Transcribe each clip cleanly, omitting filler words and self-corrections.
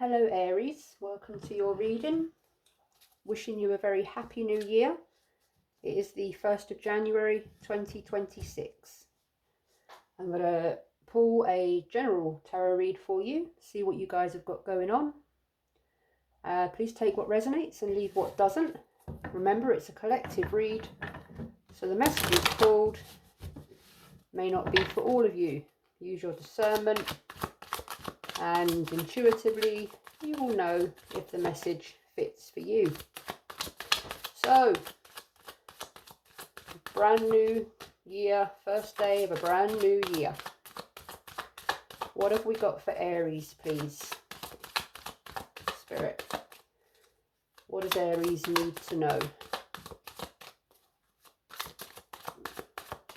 Hello Aries, welcome to your reading. Wishing you a very happy new year. It is the 1st of January 2026. I'm going to pull a general tarot read for you, see what you guys have got going on. Please take what resonates and leave what doesn't. Remember, it's a collective read, so the messages pulled may not be for all of you. Use your discernment, and intuitively you will know if the message fits for you. So, brand new year, first day of a brand new year. What have we got for Aries, please? Spirit, what does Aries need to know?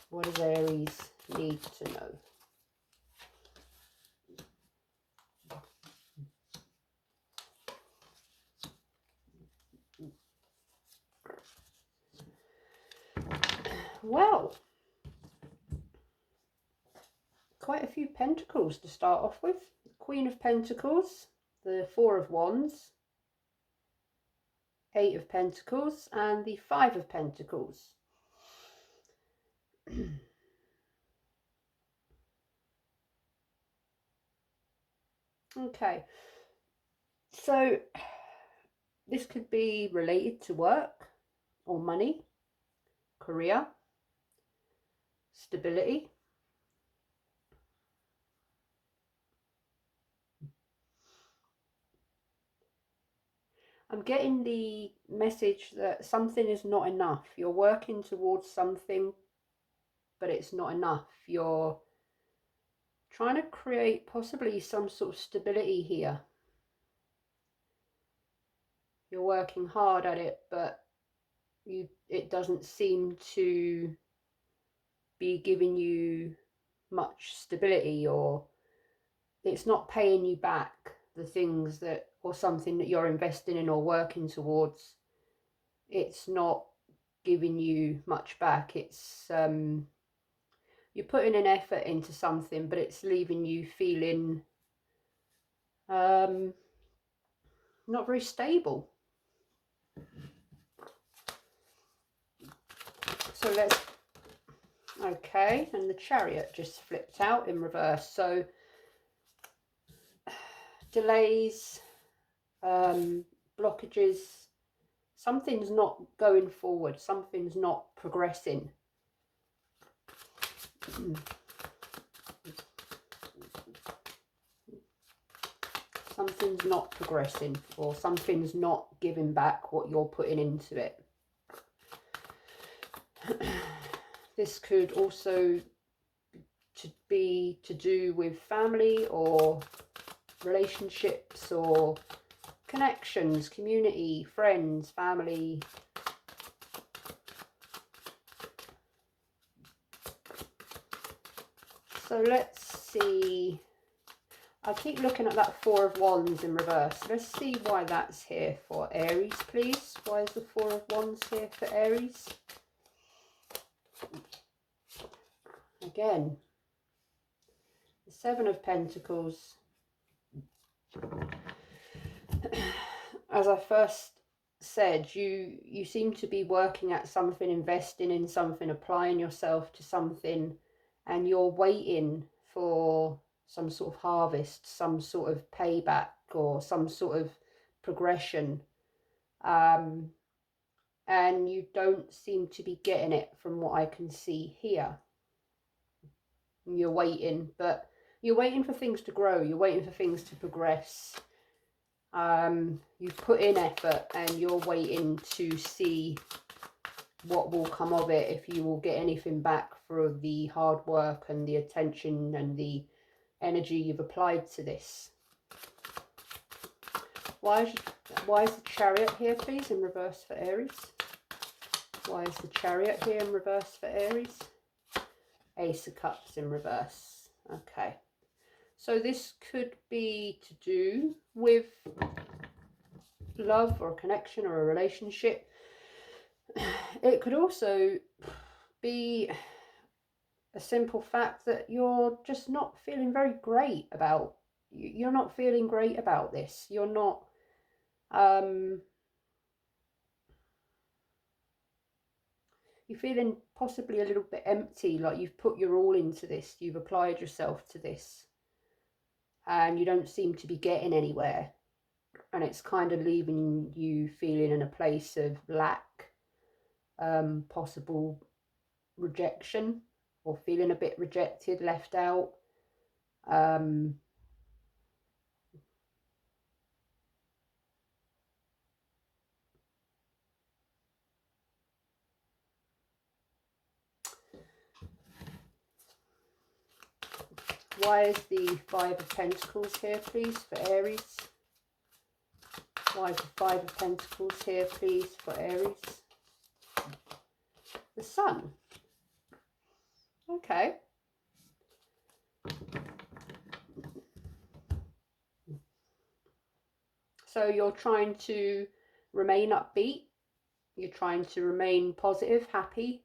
What does Aries need to know? Well, quite a few pentacles to start off with. Queen of Pentacles, the Four of Wands, Eight of Pentacles, and the Five of Pentacles. Okay, so this could be related to work or money, career, stability. I'm getting the message that something is not enough. You're working towards something, but it's not enough. You're trying to create possibly some sort of stability here. You're working hard at it, but it doesn't seem to be giving you much stability, or it's not paying you back the things that, or something that you're investing in or working towards. It's not giving you much back. It's you're putting an effort into something, but it's leaving you feeling not very stable. So let's, okay, and the Chariot just flipped out in reverse. So delays, blockages, something's not going forward, something's not progressing. Something's not progressing, or something's not giving back what you're putting into it. This could also be to do with family or relationships or connections, community, friends, family. So let's see. I keep looking at that Four of Wands in reverse. Let's see why that's here for Aries, please. Why is the Four of Wands here for Aries? Again, the Seven of Pentacles. As I first said, you seem to be working at something, investing in something, applying yourself to something, and you're waiting for some sort of harvest, some sort of payback, or some sort of progression, and you don't seem to be getting it from what I can see here. You're waiting, but you're waiting for things to grow, you're waiting for things to progress. You've put in effort and you're waiting to see what will come of it, if you will get anything back for the hard work and the attention and the energy you've applied to this. Why is the Chariot here, please, in reverse for Aries? Why is the Chariot here in reverse for Aries? Ace of Cups in reverse. Okay. So this could be to do with love or a connection or a relationship. It could also be a simple fact that you're just not feeling very great about you're not feeling great about this. You're not, you're feeling possibly a little bit empty, like you've put your all into this, you've applied yourself to this, and you don't seem to be getting anywhere. And it's kind of leaving you feeling in a place of lack, possible rejection, or feeling a bit rejected, left out. Um, why is the Five of Pentacles here, please, for Aries? Why is the Five of Pentacles here, please, for Aries? The Sun. Okay. So you're trying to remain upbeat. You're trying to remain positive, happy,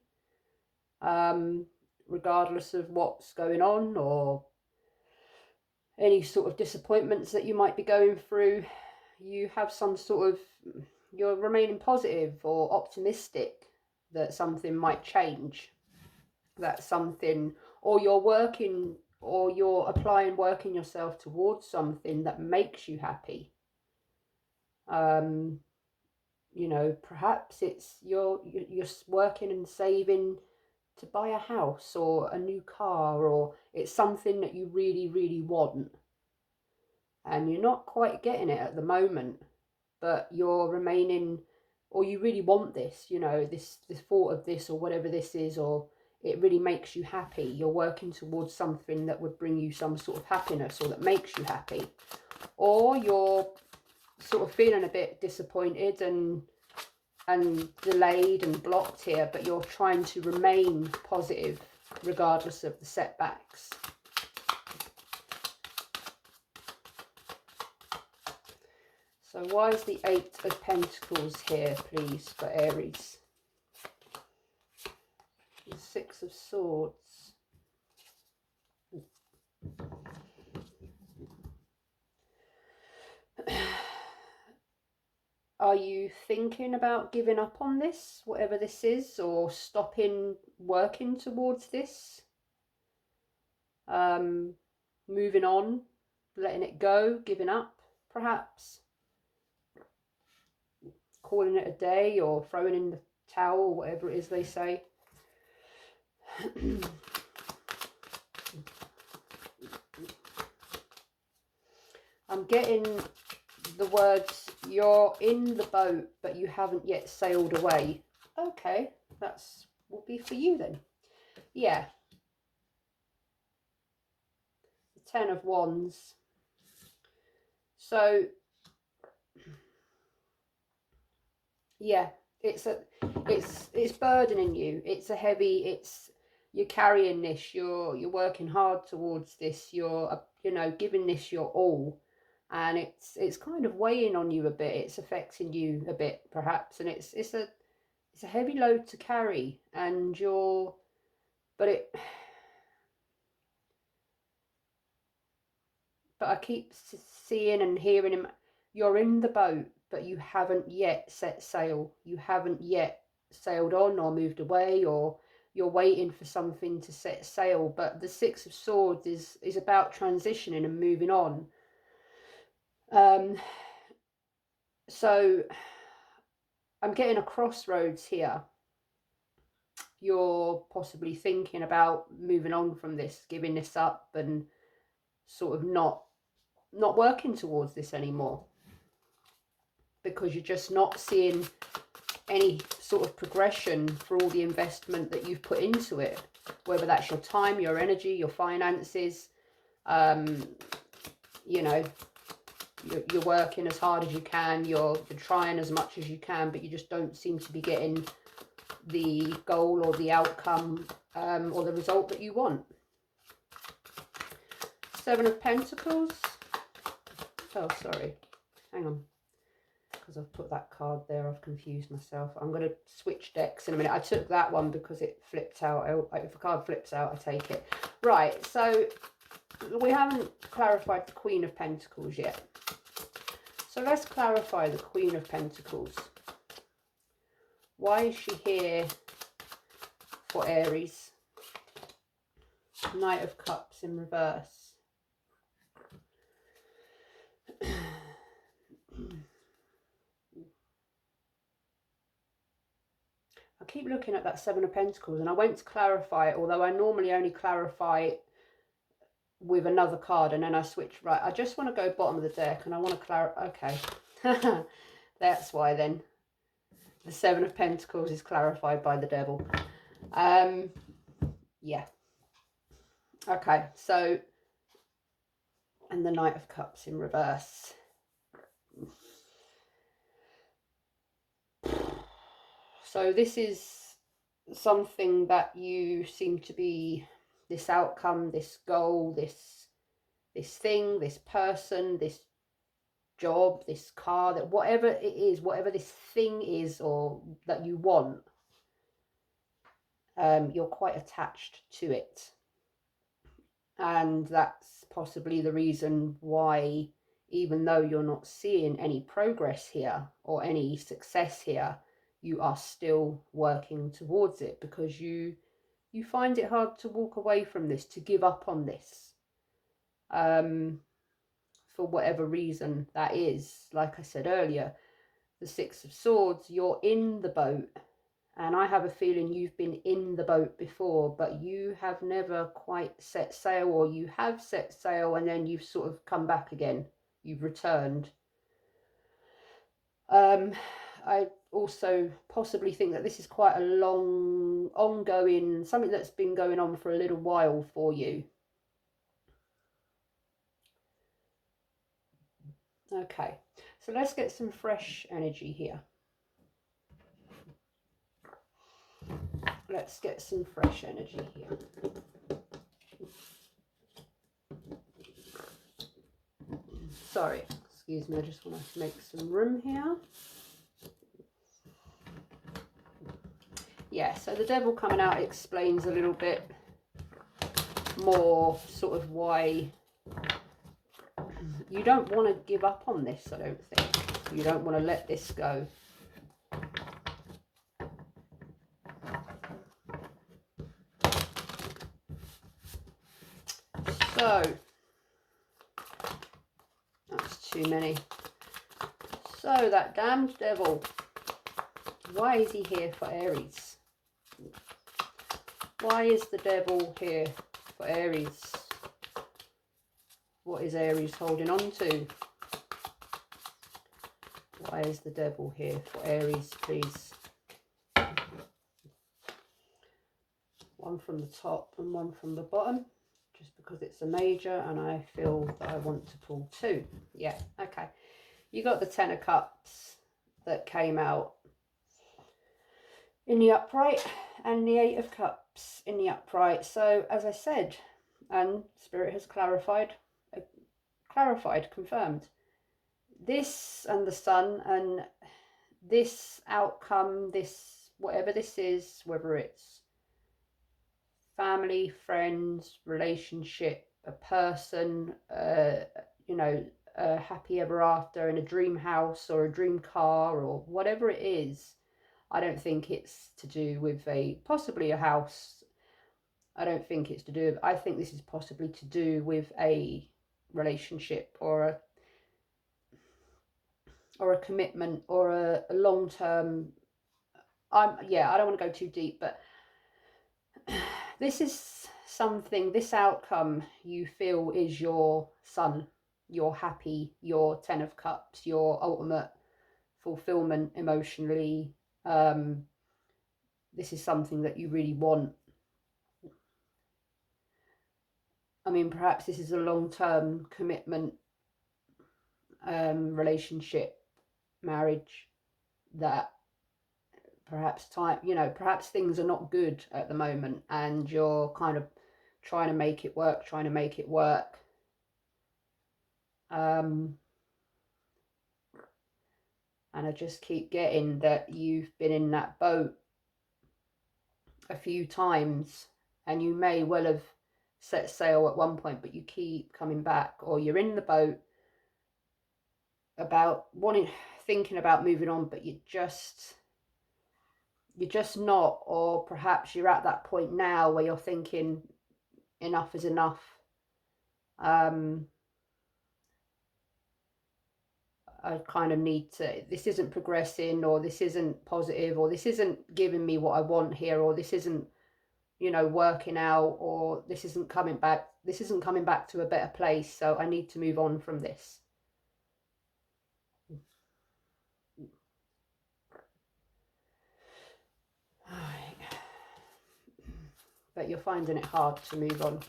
regardless of what's going on or any sort of disappointments that you might be going through. You have some sort of, you're remaining positive or optimistic that something might change, that something, or you're working, or you're working yourself towards something that makes you happy. You know, perhaps it's you're working and saving to buy a house or a new car, or it's something that you really, really want, and you're not quite getting it at the moment, but you're remaining, or you really want this, you know, this thought of this or whatever this is, or it really makes you happy. You're working towards something that would bring you some sort of happiness, or that makes you happy. Or you're sort of feeling a bit disappointed and delayed and blocked here, but you're trying to remain positive regardless of the setbacks. So why is the Eight of Pentacles here, please, for Aries? The Six of Swords. Are you thinking about giving up on this, whatever this is, or stopping working towards this? Moving on, letting it go, giving up, perhaps? Calling it a day, or throwing in the towel, whatever it is they say. I'm getting the words, you're in the boat, but you haven't yet sailed away. Okay, that's will be for you then. Yeah. The Ten of Wands. So, yeah, it's burdening you. It's a heavy, you're carrying this, you're working hard towards this, you're you know, giving this your all. And it's kind of weighing on you a bit. It's affecting you a bit, perhaps, and it's a heavy load to carry. And but I keep seeing and hearing him. You're in the boat, but you haven't yet set sail. You haven't yet sailed on or moved away, or you're waiting for something to set sail. But the Six of Swords is about transitioning and moving on. So I'm getting a crossroads here. You're possibly thinking about moving on from this, giving this up, and sort of not working towards this anymore, because you're just not seeing any sort of progression for all the investment that you've put into it, whether that's your time, your energy, your finances. You know, you're working as hard as you can, you're trying as much as you can, but you just don't seem to be getting the goal or the outcome, or the result that you want. Seven of Pentacles. Oh, sorry. Hang on. Because I've put that card there, I've confused myself. I'm going to switch decks in a minute. I took that one because it flipped out. If a card flips out, I take it. Right, so we haven't clarified the Queen of Pentacles yet. So let's clarify the Queen of Pentacles. Why is she here for Aries? Knight of Cups in reverse. I keep looking at that Seven of Pentacles, and I went to clarify it, although I normally only clarify it with another card and then I switch. Right, I just want to go bottom of the deck and I want to clarify. Okay. That's why then the Seven of Pentacles is clarified by the Devil. Yeah. Okay, so, and the Knight of Cups in reverse. So this is something that you seem to be, this outcome, this goal, this thing, this person, this job, this car, that whatever it is, whatever this thing is or that you want, you're quite attached to it. And that's possibly the reason why, even though you're not seeing any progress here or any success here, you are still working towards it, because you find it hard to walk away from this, to give up on this, for whatever reason that is. Like I said earlier, the Six of Swords, you're in the boat, and I have a feeling you've been in the boat before, but you have never quite set sail, or you have set sail and then you've sort of come back again. You've returned. I also possibly think that this is quite a long, ongoing, something that's been going on for a little while for you. Okay, so let's get some fresh energy here. Let's get some fresh energy here. Sorry, excuse me, I just want to make some room here. Yeah, so the Devil coming out explains a little bit more sort of why you don't want to give up on this, I don't think. You don't want to let this go. So, that's too many. So, that damned Devil, why is he here for Aries? Why is the Devil here for Aries? What is Aries holding on to? Why is the Devil here for Aries, please? One from the top and one from the bottom, just because it's a major and I feel that I want to pull two. Yeah, okay. You got the Ten of Cups that came out in the upright, and the Eight of Cups in the upright. So, as I said, and Spirit has clarified, confirmed, this and the Sun and this outcome, this, whatever this is, whether it's family, friends, relationship, a person, you know, a happy ever after in a dream house or a dream car or whatever it is, I don't think it's to do with possibly a house. I don't think it's to do, I think this is possibly to do with a relationship or a commitment or a long-term. Yeah, I don't want to go too deep, but this is something, this outcome you feel is your Sun, your happy, your Ten of Cups, your ultimate fulfillment emotionally. This is something that you really want. I mean, perhaps this is a long-term commitment, relationship, marriage, that perhaps perhaps things are not good at the moment and you're kind of trying to make it work, and I just keep getting that you've been in that boat a few times, and you may well have set sail at one point, but you keep coming back, or you're in the boat about thinking about moving on, but you're just not. Or perhaps you're at that point now where you're thinking enough is enough. I kind of need to, this isn't progressing, or this isn't positive, or this isn't giving me what I want here, or this isn't, you know, working out, or this isn't coming back to a better place, so I need to move on from this. But you're finding it hard to move on.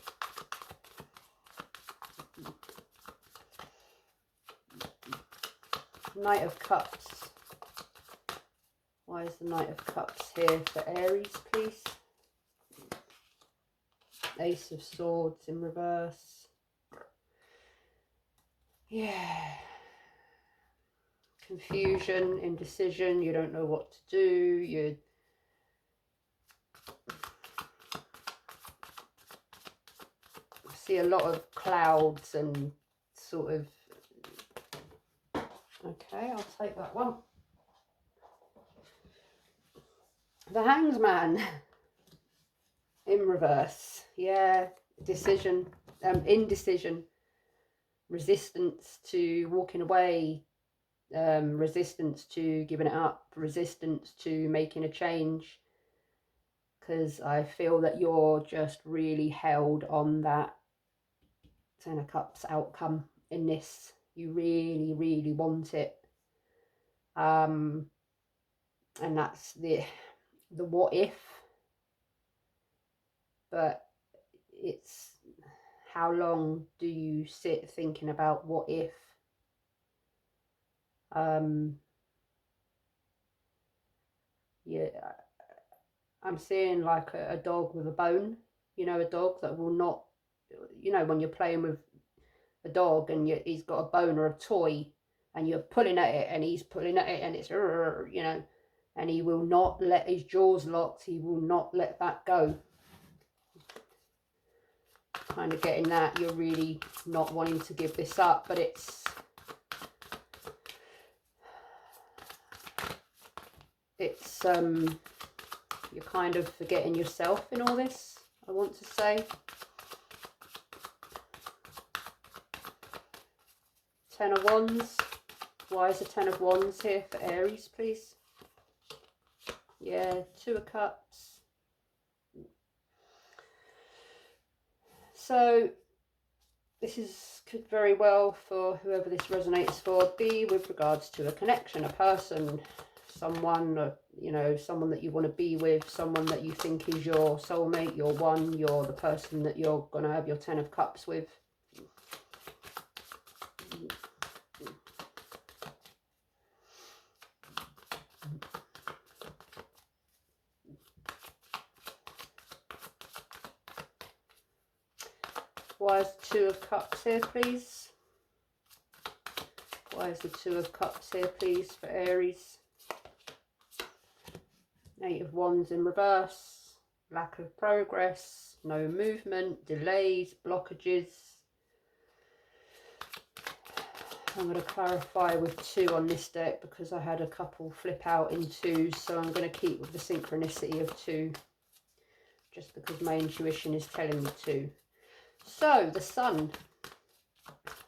Knight of Cups. Why is the Knight of Cups here for Aries, please? Ace of Swords in reverse. Yeah. Confusion, indecision, you don't know what to do, I see a lot of clouds and sort of, okay, I'll take that one. The Hanged Man in reverse. Yeah, decision, indecision, resistance to walking away, resistance to giving it up, resistance to making a change, because I feel that you're just really held on that Ten of Cups outcome in this. You really, really want it. And that's the what if, but it's how long do you sit thinking about what if? Yeah, I'm seeing like a dog with a bone, you know, a dog that will not, you know, when you're playing with a dog and he's got a bone or a toy and you're pulling at it and he's pulling at it and it's, you know, and he will not let his jaws locked, he will not let that go. Kind of getting that you're really not wanting to give this up, but it's you're kind of forgetting yourself in all this, I want to say. Ten of Wands. Why is the Ten of Wands here for Aries, please? Yeah, Two of Cups. So this could very well, for whoever this resonates for, be with regards to a connection, a person, someone, you know, someone that you want to be with, someone that you think is your soulmate, your one, you're the person that you're going to have your Ten of Cups with. Why is the Two of Cups here, please? Why is the Two of Cups here, please, for Aries? Eight of Wands in reverse. Lack of progress, no movement, delays, blockages. I'm going to clarify with two on this deck because I had a couple flip out in twos, so I'm going to keep with the synchronicity of two, just because my intuition is telling me to. So, the Sun.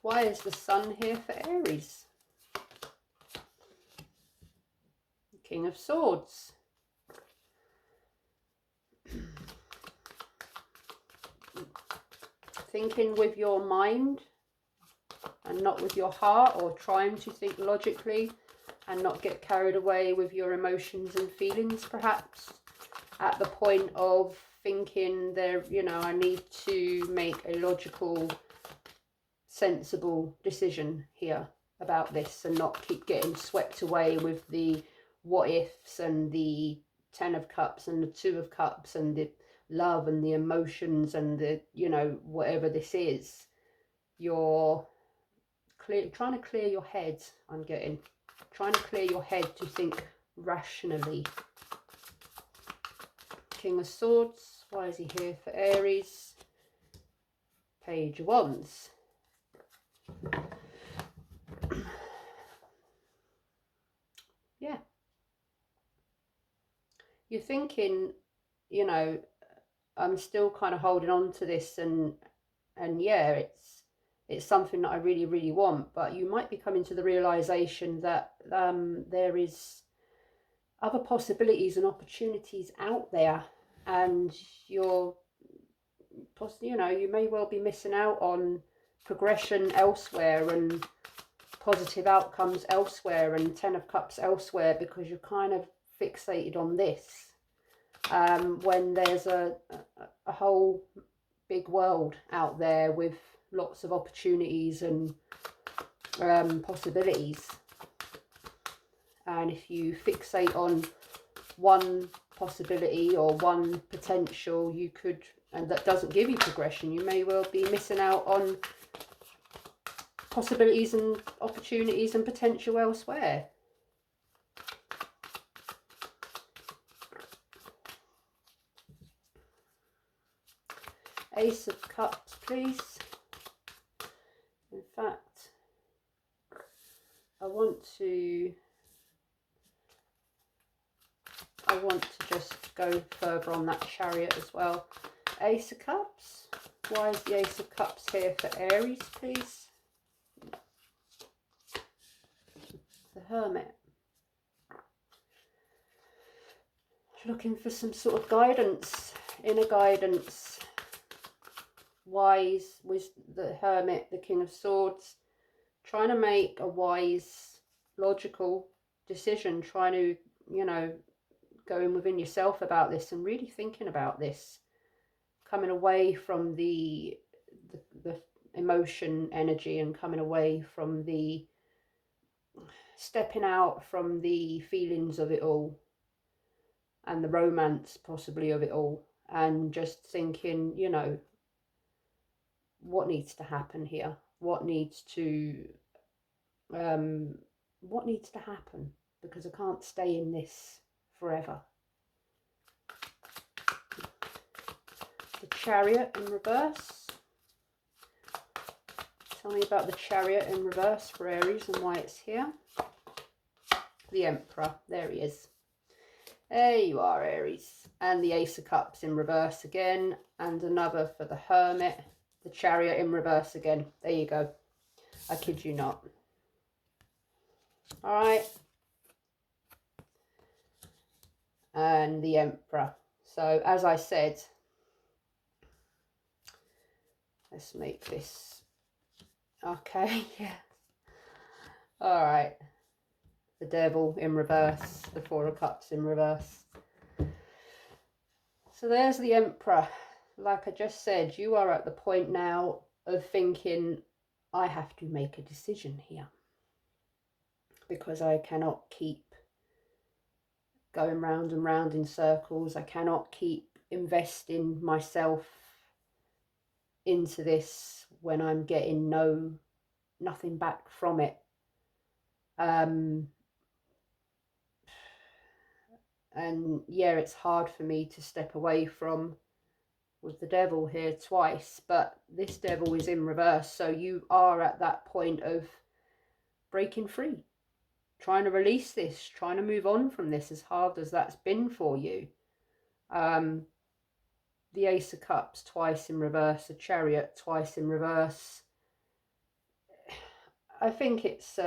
Why is the Sun here for Aries? King of Swords. Thinking with your mind and not with your heart, or trying to think logically and not get carried away with your emotions and feelings, perhaps, at the point of thinking there, you know, I need to make a logical, sensible decision here about this and not keep getting swept away with the what ifs and the Ten of Cups and the Two of Cups and the love and the emotions and the, you know, whatever this is. You're trying to clear your head, I'm getting. Trying to clear your head to think rationally. King of Swords. Why is he here for Aries? Page of Wands. Yeah. You're thinking, you know, I'm still kind of holding on to this, and yeah, it's something that I really, really want, but you might be coming to the realization that there is other possibilities and opportunities out there, and you're, you know, you may well be missing out on progression elsewhere and positive outcomes elsewhere and 10 of Cups elsewhere, because you're kind of fixated on this, when there's a whole big world out there with lots of opportunities and possibilities. And if you fixate on one possibility or one potential, you could, and that doesn't give you progression, you may well be missing out on possibilities and opportunities and potential elsewhere. Ace of Cups, please. In fact, I want to just go further on that Chariot as well. Ace of Cups. Why is the Ace of Cups here for Aries, please? The Hermit. Looking for some sort of guidance, inner guidance. Wise, with the Hermit, the King of Swords. Trying to make a wise, logical decision. Trying to, you know, going within yourself about this and really thinking about this. Coming away from the emotion energy and coming away from the stepping out from the feelings of it all and the romance possibly of it all, and just thinking, you know, what needs to happen here? What needs to happen? Because I can't stay in this forever. The Chariot in reverse. Tell me about the Chariot in reverse for Aries and why it's here. The Emperor. There he is. There you are, Aries. And the Ace of Cups in reverse again. And another for the Hermit. The Chariot in reverse again. There you go. I kid you not. Alright. And the Emperor. So, as I said, let's make this... Okay, yeah. Alright. The Devil in reverse. The Four of Cups in reverse. So there's the Emperor. Like I just said, you are at the point now of thinking, I have to make a decision here. Because I cannot keep going round and round in circles. I cannot keep investing myself into this when I'm getting nothing back from it. And yeah, it's hard for me to step away from with the Devil here twice, but this Devil is in reverse, so you are at that point of breaking free, trying to release this, trying to move on from this, as hard as that's been for you. The Ace of Cups twice in reverse, the Chariot twice in reverse. I think it's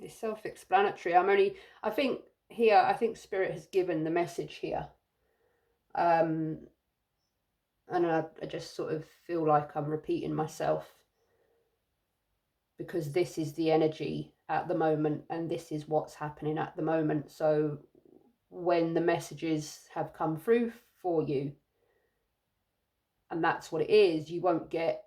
self-explanatory. I think Spirit has given the message here. And I just sort of feel like I'm repeating myself, because this is the energy at the moment and this is what's happening at the moment. So when the messages have come through for you, and that's what it is, you won't get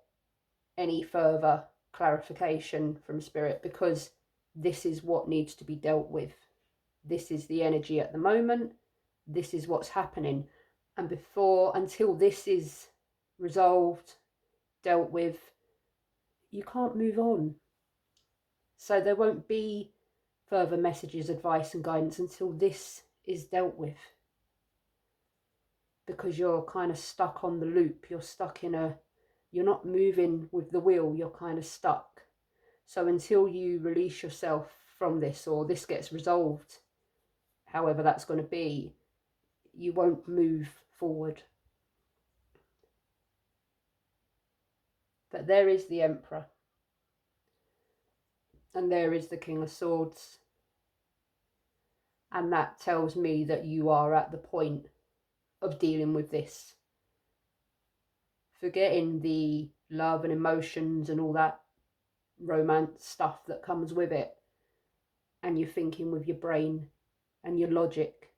any further clarification from Spirit, because this is what needs to be dealt with. This is the energy at the moment. This is what's happening. And until this is resolved, dealt with, you can't move on. So there won't be further messages, advice and guidance until this is dealt with. because you're kind of stuck on the loop. You're stuck in a, you're not moving with the wheel, you're kind of stuck. So until you release yourself from this, or this gets resolved, however that's going to be, you won't move forward. But there is the Emperor. And there is the King of Swords. And that tells me that you are at the point of dealing with this. Forgetting the love and emotions and all that romance stuff that comes with it. And you're thinking with your brain and your logic.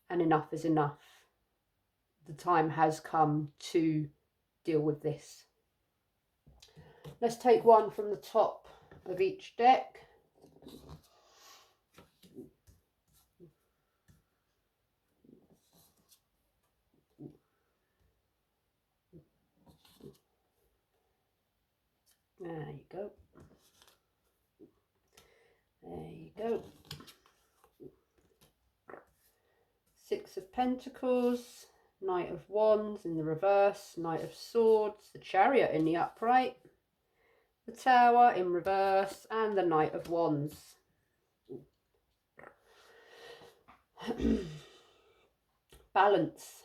And enough is enough. The time has come to deal with this. Let's take one from the top of each deck. There you go. There you go. Six of Pentacles, Knight of Wands in the reverse, Knight of Swords, the Chariot in the upright, the Tower in reverse, and the Knight of Wands. Balance,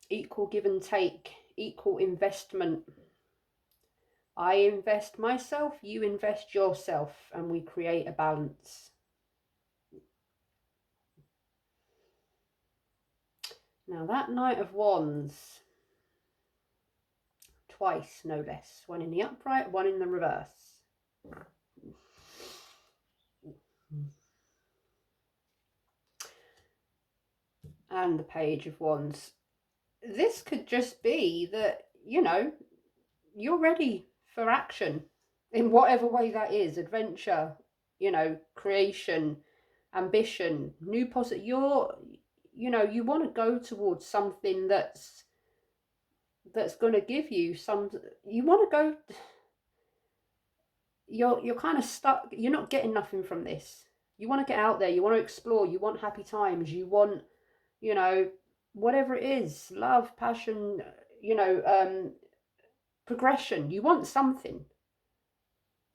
equal give and take, equal investment. I invest myself, you invest yourself, and we create a balance. Now that Knight of Wands, twice no less, one in the upright, one in the reverse. And the Page of Wands. This could just be that, you know, you're ready for action in whatever way that is. Adventure, you know, creation, ambition, new you know, you want to go towards something that's going to give you some, you want to go, you're kind of stuck, you're not getting nothing from this. You want to get out there, you want to explore, you want happy times, you want, you know, whatever it is, love, passion, you know, progression. You want something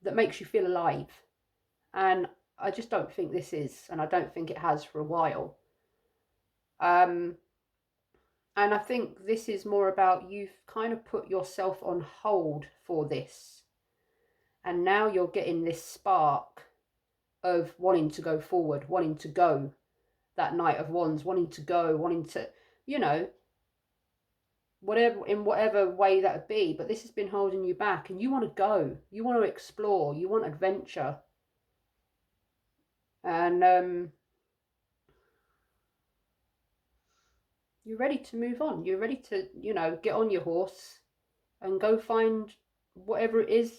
that makes you feel alive. And I just don't think this is, and I don't think it has for a while. And I think this is more about you've kind of put yourself on hold for this. And now you're getting this spark of wanting to go forward, wanting to go, that Knight of Wands, wanting to go, wanting to, you know, whatever, in whatever way that would be. But this has been holding you back, and you want to go, you want to explore, you want adventure. And you're ready to move on. You're ready to, you know, get on your horse and go find whatever it is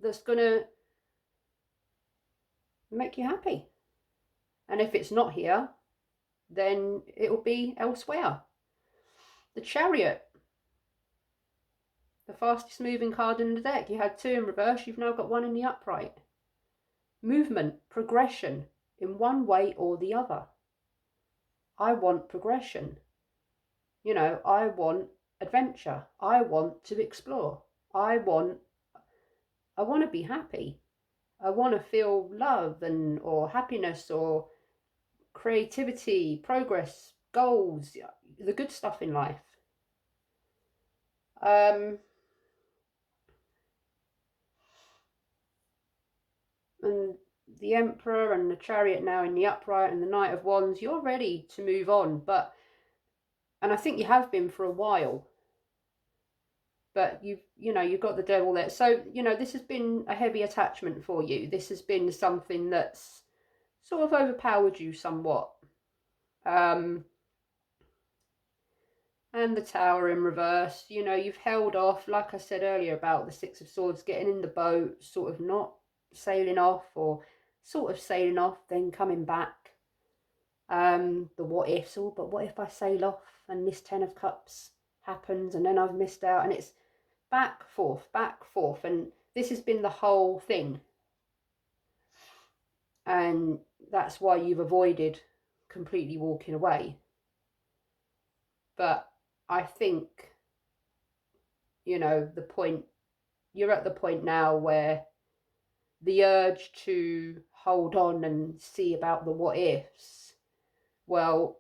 that's going to make you happy. And if it's not here, then it will be elsewhere. The Chariot, the fastest moving card in the deck. You had two in reverse, you've now got one in the upright. Movement, progression, in one way or the other. I want progression. You know, I want adventure. I want to explore. I want to be happy. I want to feel love and or happiness or creativity, progress, goals, the good stuff in life. And the Emperor and the Chariot now in the upright and the Knight of Wands, you're ready to move on. And I think you have been for a while. But you know, you've got the Devil there. So, you know, this has been a heavy attachment for you. This has been something that's sort of overpowered you somewhat. And the Tower in reverse, you know, you've held off, like I said earlier about the Six of Swords, getting in the boat, sort of not sailing off, or sort of sailing off, then coming back. The what ifs, all, but what if I sail off and this Ten of Cups happens and then I've missed out, and it's back, forth, and this has been the whole thing. And that's why you've avoided completely walking away. But I think, you know, you're at the point now where the urge to hold on and see about the what ifs, well,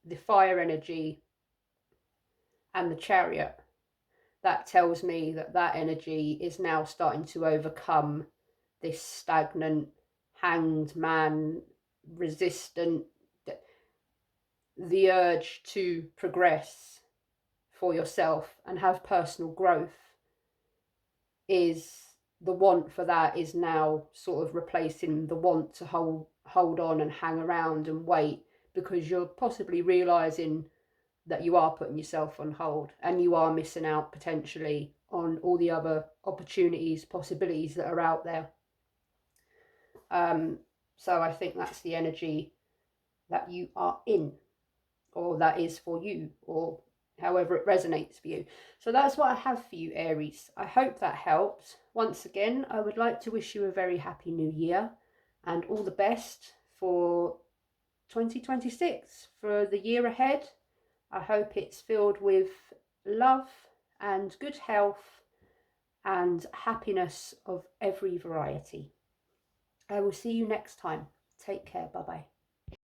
the fire energy and the chariot, that tells me that that energy is now starting to overcome this stagnant, hanged man, resistant, the urge to progress for yourself and have personal growth is, the want for that is now sort of replacing the want to hold on and hang around and wait, because you're possibly realizing that you are putting yourself on hold and you are missing out potentially on all the other opportunities, possibilities that are out there. So I think that's the energy that you are in, or that is for you, or however it resonates for you. So that's what I have for you, Aries. I hope that helps. Once again, I would like to wish you a very happy new year and all the best for 2026, for the year ahead. I hope it's filled with love and good health and happiness of every variety. I will see you next time. Take care. Bye bye.